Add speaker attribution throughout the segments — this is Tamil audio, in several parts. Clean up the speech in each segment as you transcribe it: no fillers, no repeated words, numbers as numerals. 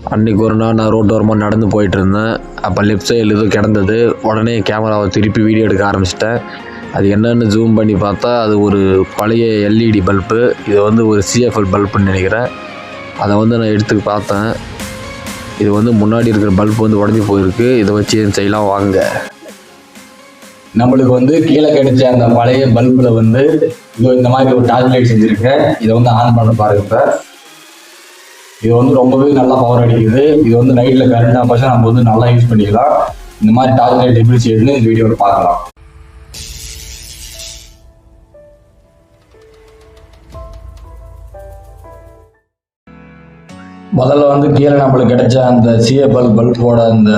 Speaker 1: அன்றைக்கி ஒரு நாள் நான் ரோட்டோரமாக நடந்து போயிட்டுருந்தேன். அப்போ லெஃப்ட் சைடில் ஏதோ கிடந்தது. உடனே கேமராவை திருப்பி வீடியோ எடுக்க ஆரம்பிச்சிட்டேன். அது என்னன்னு ஜூம் பண்ணி பார்த்தா அது ஒரு பழைய எல்இடி பல்பு. இது வந்து ஒரு சிஎஃப்எல் பல்புன்னு நினைக்கிறேன். அதை வந்து நான் எடுத்து பார்த்தேன். இது வந்து முன்னாடி இருக்கிற பல்ப் வந்து உடஞ்சி போயிருக்கு. இதை வச்சு எதுவும் செய்யலாம் வாங்க.
Speaker 2: நம்மளுக்கு வந்து கீழே கிடைச்ச அந்த பழைய பல்பில் வந்து இந்த மாதிரி ஒரு டார்ச் லைட் செஞ்சுருக்கேன். இதை வந்து ஆன் பண்ண பாருங்க. இப்போ இது வந்து ரொம்பவே நல்லா பவர் அடிக்குது. இது வந்து நைட்டில் கரண்ட் ஆஃப் ஆச்சா நம்ம வந்து நல்லா யூஸ் பண்ணிக்கலாம். இந்த மாதிரி டார்ச் லைட் எப்படி செய்யணும்னு இந்த வீடியோவில் பார்க்கலாம். முதல்ல வந்து கீழே நம்மளுக்கு கிடைச்ச அந்த சிஎஃப்எல் பல்போட அந்த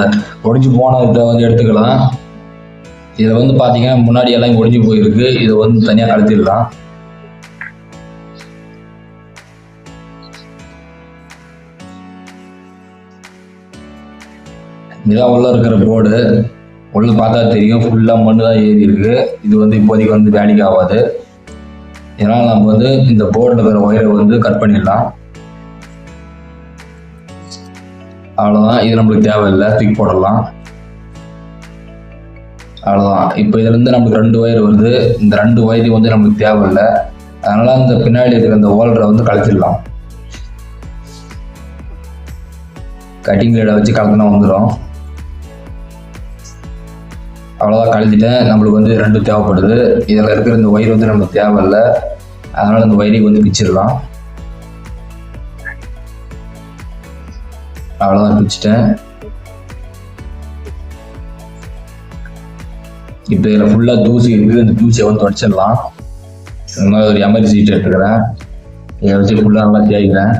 Speaker 2: ஒடிஞ்சு போன இதை வந்து எடுத்துக்கலாம். இதை வந்து பார்த்தீங்கன்னா முன்னாடி எல்லாம் ஒடிஞ்சு போயிருக்கு. இதை வந்து தனியாக கழட்டிடலாம். இதான் உள்ள இருக்கிற போர்டு. உள்ள பார்த்தா தெரியும், ஃபுல்லாக மண்ணு தான் ஏறி இருக்கு. இது வந்து இப்போதைக்கு வந்து வேலைக்கு ஆகாது. இதனால் நம்ம வந்து இந்த போர்டில் இருக்கிற ஒயரை வந்து கட் பண்ணிடலாம். அவ்வளோதான். இது நம்மளுக்கு தேவையில்லை, தூக்கி போடலாம். அவ்வளோதான். இப்போ இதுலேருந்து நம்மளுக்கு 2 ஒயர் வருது. இந்த 2 ஒயரையும் வந்து நம்மளுக்கு தேவையில்லை. அதனால இந்த பின்னாடி இருக்கிற இந்த ஹோல்டரை வந்து கழட்டிடலாம். கட்டிங் பிளேடை வச்சு கலத்தினா வந்துடும். அவ்வளோதான், கழட்டிட்டேன். நம்மளுக்கு வந்து 2 தேவைப்படுது. இதில் இருக்கிற இந்த ஒயர் வந்து நம்மளுக்கு தேவையில்லை. அதனால இந்த ஒயரை வந்து பிச்சிடலாம். அவ்வளோதான், பிச்சிட்டேன். இப்போ இதில் ஃபுல்லாக தூசி இருக்குது. இந்த தூசியை வந்து தொடச்சிடலாம். இந்த மாதிரி ஒரு எமர்ஜென்சி சீட் எடுத்துக்கிறேன். இதை வச்சு ஃபுல்லாக நல்லா தேய்க்கிறேன்.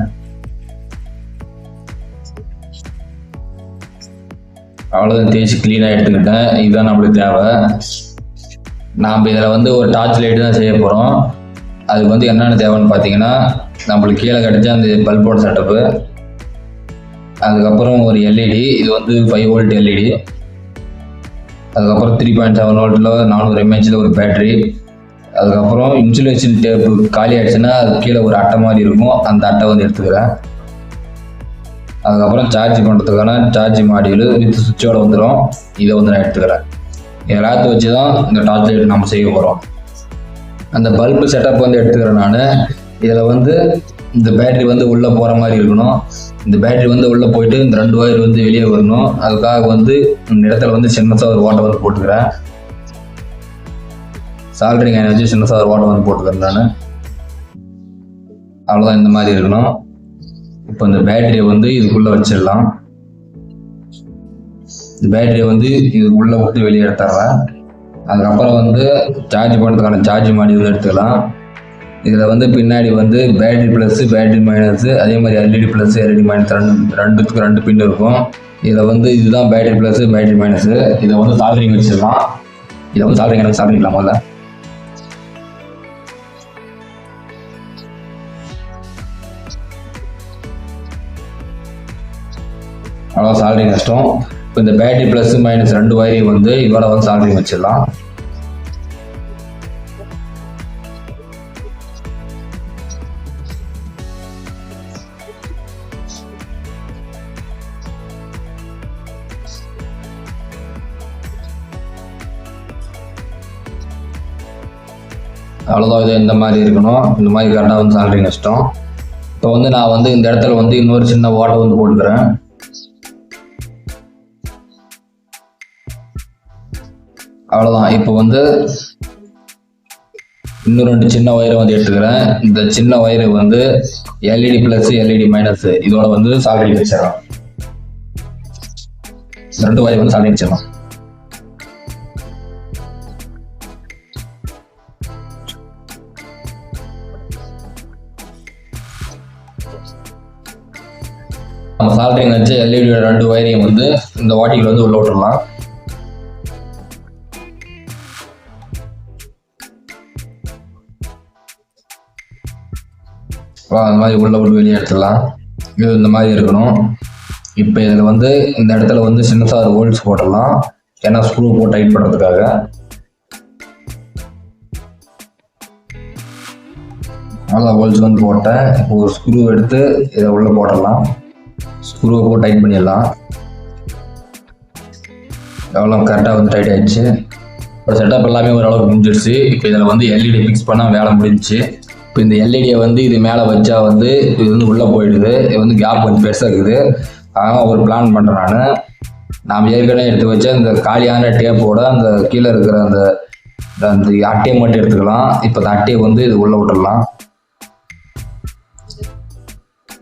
Speaker 2: அவ்வளோதான், தேய்ச்சி க்ளீனாக எடுத்துக்கிட்டேன். இதுதான் நம்மளுக்கு தேவை. நாம் இதில் வந்து ஒரு டார்ச் லைட்டு தான் செய்ய போகிறோம். அதுக்கு வந்து என்னென்ன தேவைன்னு பார்த்தீங்கன்னா, நம்மளுக்கு கீழே கிடைச்ச அந்த பல்போட செட்டப்பு, அதுக்கப்புறம் ஒரு எல்இடி. இது வந்து 5 வோல்ட் எல்இடி. அதுக்கப்புறம் 3.7 வோல்ட்டில் 400 mAh ஒரு பேட்டரி. அதுக்கப்புறம் இன்சுலேஷன் டேப்பு காலி ஆகிடுச்சுன்னா அது கீழே ஒரு அட்டை மாதிரி இருக்கும். அந்த அட்டை வந்து எடுத்துக்கிறேன். அதுக்கப்புறம் சார்ஜ் பண்ணுறதுக்கான சார்ஜ் மாடியூல் வித் சுவிட்சோட வந்துடும். இதை வந்து நான் எடுத்துக்கிறேன். எல்லாத்தையும் வச்சு தான் இந்த டார்ச் லைட் நம்ம செய்ய போகிறோம். அந்த பல்பு செட்டப் வந்து எடுத்துக்கிறேன் நான். இதில் வந்து இந்த பேட்டரி வந்து உள்ளே போகிற மாதிரி இருக்கணும். இந்த பேட்டரி வந்து உள்ளே போயிட்டு இந்த 2 ஒயர் வந்து வெளியே வரணும். அதுக்காக வந்து இந்த இடத்துல வந்து சின்னதாக ஒரு ஓட்டை வந்து போட்டுக்கிறேன். சால்ட்ரிங் அயன் வச்சு சின்னதாக ஒரு ஓட்டை வந்து போட்டுக்கிறேன் நான். அவ்வளோதான், இந்த மாதிரி இருக்கணும். இப்போ இந்த பேட்டரியை வந்து இதுக்குள்ளே வச்சிடலாம். இந்த பேட்டரியை வந்து இதுக்குள்ளே விட்டு வெளியே எடுத்துடுறேன். அதுக்கப்புறம் வந்து சார்ஜ் பண்ணுறதுக்கான சார்ஜ் மாடியூல் எடுத்துக்கலாம். இதில் வந்து பின்னாடி வந்து பேட்டரி ப்ளஸ்ஸு பேட்டரி மைனஸு, அதே மாதிரி எல்இடி ப்ளஸ் எல்இடி மைனஸ் ரெண்டுத்துக்கு 2 பின் இருக்கும். இதில் வந்து இதுதான் பேட்டரி ப்ளஸ்ஸு பேட்டரி மைனஸு. இதை வந்து சால்டரிங் வச்சிடலாம். இதை வந்து சால்டரிங் சால்டரிங்லாம் முதல்ல. அவ்வளோ சால்டரிங் கஷ்டம். இப்போ இந்த பேட்டரி ப்ளஸ் மைனஸ் 2 ஒயரையும் வந்து இதோட வந்து சால்டரிங் வச்சிடலாம். அவ்வளோதான், இது இந்த மாதிரி இருக்கணும். இந்த மாதிரி கரெக்டாக வந்து சால்டரிங் கஷ்டம். இப்போ வந்து நான் வந்து இந்த இடத்துல வந்து இன்னொரு சின்ன ஓட்டை வந்து போட்டுக்கிறேன். அவ்வளோதான். இப்போ வந்து இன்னும் 2 சின்ன ஒயரை வந்து எடுத்துக்கிறேன். இந்த சின்ன ஒயரை வந்து எல்இடி ப்ளஸ் எல்இடி மைனஸ் இதோட வந்து சால்டரிங் வச்சிடலாம். 2 ஒயரை வந்து சால்டரிங் வச்சிடலாம். நம்ம சால்டரிங் வச்சு எல்இடியோட 2 ஒயரையும் வந்து இந்த வாட்டியில் வந்து உள்ள விட்டுடலாம். அந்த மாதிரி உள்ள விட்டு வெளியே எடுத்துடலாம். இது இந்த மாதிரி இருக்கணும். இப்போ இதில் வந்து இந்த இடத்துல வந்து சின்னதாக ஒரு ஹோல்ஸ் போட்டுடலாம். ஏன்னா ஸ்க்ரூ போட்டு டைட் பண்ணுறதுக்காக. நல்லா ஹோல்ஸ் வந்து போட்டேன். இப்போ ஒரு ஸ்க்ரூ எடுத்து இதை உள்ளே போடலாம். ஸ்க்ரூவை போட்டு டைட் பண்ணிடலாம். எவ்வளோ கரெக்டாக வந்து டைட் ஆகிடுச்சு. இப்போ செட்டப் எல்லாமே ஓரளவுக்கு முடிஞ்சிடுச்சு. இப்போ இதில் வந்து எல்இடி ஃபிக்ஸ் பண்ணால் வேலை முடிஞ்சிச்சு. இப்போ இந்த எல்இடியை வந்து இது மேலே வச்சா வந்து இது வந்து உள்ளே போயிடுது. இது வந்து கேப் கொஞ்சம் பெருசாக இருக்குது. அதனால் ஒரு பிளான் பண்ணுறேன் நாம் ஏற்கனவே எடுத்து வச்ச இந்த காலியான டேப்போட அந்த கீழே இருக்கிற அந்த அட்டையை மட்டும் எடுத்துக்கலாம். இப்போ இந்த அட்டையை வந்து இது உள்ளே விட்டுடலாம்.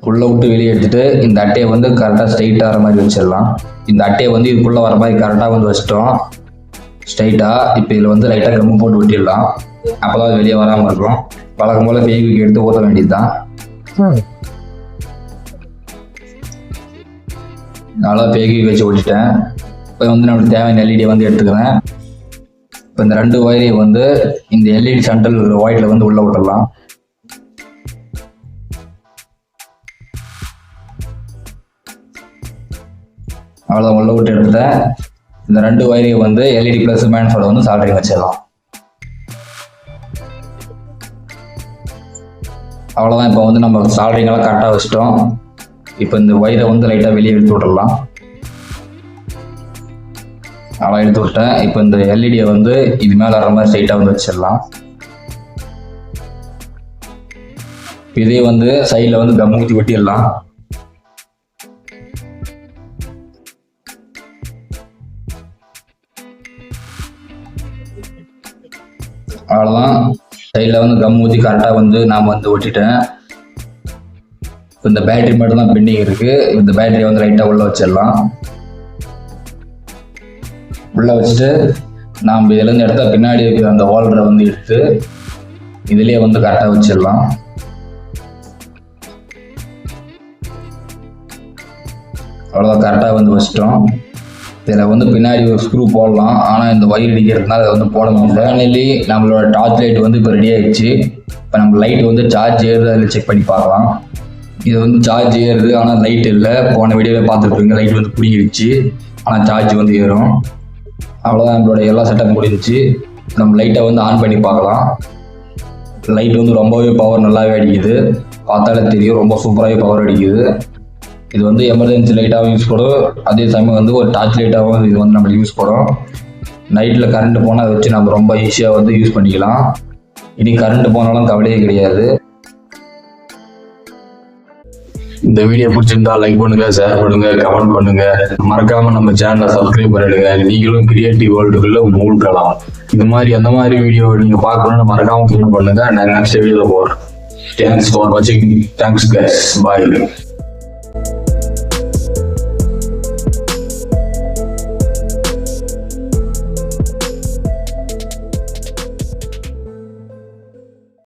Speaker 2: உள்ளே விட்டு வெளியே எடுத்துகிட்டு இந்த அட்டையை வந்து கரெக்டாக ஸ்ட்ரைட்டாக வர மாதிரி வச்சிடலாம். இந்த அட்டையை வந்து இதுக்குள்ளே வர மாதிரி கரெக்டாக வந்து வச்சிட்டோம் ஸ்ட்ரைட்டாக. இப்போ இதில் வந்து லைட்டாக கம்மு போட்டு விட்டிடலாம். அப்போ தான் வெளியே வராமல் இருக்கும். வழக்கம் போல் ஃபெவிக்விக் எடுத்து ஊற்ற வேண்டியது தான். நல்லா ஃபெவிக்விக் வச்சு ஓட்டிட்டேன். இப்போ வந்து நம்மளுக்கு தேவையான எல்இடியை வந்து எடுத்துக்கிறேன். இப்போ இந்த 2 ஒயரையும் வந்து இந்த எல்இடி சென்டரில் இருக்கிற ஒயரில் வந்து உள்ளே விட்டுடலாம். அவ்வளோதான், உள்ள விட்டு எடுத்துட்டேன். இந்த 2 ஒயரையும் வந்து எல்இடி ப்ளஸ் மேன்ஃபோட வந்து சால்டரிங் வச்சிடலாம். அவ்வளோதான். இப்போ வந்து நம்ம சால்டரிங்கெல்லாம் கரெக்டாக வச்சிட்டோம். இப்போ இந்த ஒயரை வந்து லைட்டாக வெளியே எடுத்து விட்டுடலாம். அவ்வளோ எடுத்து விட்டேன். இப்போ இந்த எல்இடியை வந்து இது மேலே வர மாதிரி ஸ்ட்ரைட்டாக வந்து வச்சிடலாம். இதே வந்து சைடில் வந்து கம் ஊற்றி ஒட்டிடலாம். அவ்வளோதான். சைடில் வந்து கம் ஊற்றி கரெக்டாக வந்து நாம் வந்து ஒட்டிட்டேன். இப்போ இந்த பேட்டரி மட்டும் தான் பெண்டிங் இருக்குது. இந்த பேட்டரியை வந்து லைட்டாக உள்ளே வச்சிடலாம். உள்ளே வச்சுட்டு நாம் இதுலேருந்து எடுத்தா பின்னாடி இருக்கிற அந்த ஹோல்டரை வந்து எடுத்து இதுலேயே வந்து கரெக்டாக வச்சிடலாம். அவ்வளோதான், கரெக்டாக வந்து வச்சிட்டோம். இதில் வந்து பின்னாடி ஒரு ஸ்க்ரூ போடலாம். ஆனால் இந்த ஒயர் அடிக்கிறதுனால அதை வந்து போட முடியல. ஃபைனலி நம்மளோட டார்ச் லைட் வந்து இப்போ ரெடி ஆகிடுச்சு. இப்போ நம்ம லைட் வந்து சார்ஜ் ஏறுது, அதில் செக் பண்ணி பார்க்கலாம். இது வந்து சார்ஜ் ஏறுது, ஆனால் லைட் இல்லை. போன வீடியோவில் பார்த்துருப்பீங்க, லைட் வந்து பிடிங்கிடுச்சு, ஆனால் சார்ஜ் வந்து ஏறும். அவ்வளோதான், நம்மளோட எல்லா செட்டப் முடிஞ்சிச்சு. நம்ம லைட்டை வந்து ஆன் பண்ணி பார்க்கலாம். லைட் வந்து ரொம்பவே பவர் நல்லாவே அடிக்குது. பார்த்தாலே தெரியும், ரொம்ப சூப்பராகவே பவர் அடிக்குது. இது வந்து எமர்ஜென்சி லைட்டாகவும் யூஸ் பண்ணும். அதே சமயம் வந்து ஒரு டார்ச் லைட்டாகவும் இது வந்து நம்ம யூஸ் பண்ணுறோம். நைட்டில் கரண்ட் போனால் அதை வச்சு நம்ம ரொம்ப ஈஸியாக வந்து யூஸ் பண்ணிக்கலாம். இனி கரண்ட் போனாலும் கவலையே கிடையாது.
Speaker 1: இந்த வீடியோ பிடிச்சிருந்தா லைக் பண்ணுங்க, ஷேர் பண்ணுங்க, கமெண்ட் பண்ணுங்க. மறக்காம நம்ம சேனலை சப்ஸ்கிரைப் பண்ணிடுங்க. நீங்களும் கிரியேட்டிவ் வேர்ல்டுக்குள்ள மூழ்கலாம். இது மாதிரி அந்த மாதிரி வீடியோ நீங்க பார்க்கணும்னு மறக்காம கமெண்ட் பண்ணுங்க. நான் நெக்ஸ்ட் வீடியோல போறேன். தேங்க்ஸ் ஃபார் வாட்சிங். Thanks guys. பாய்.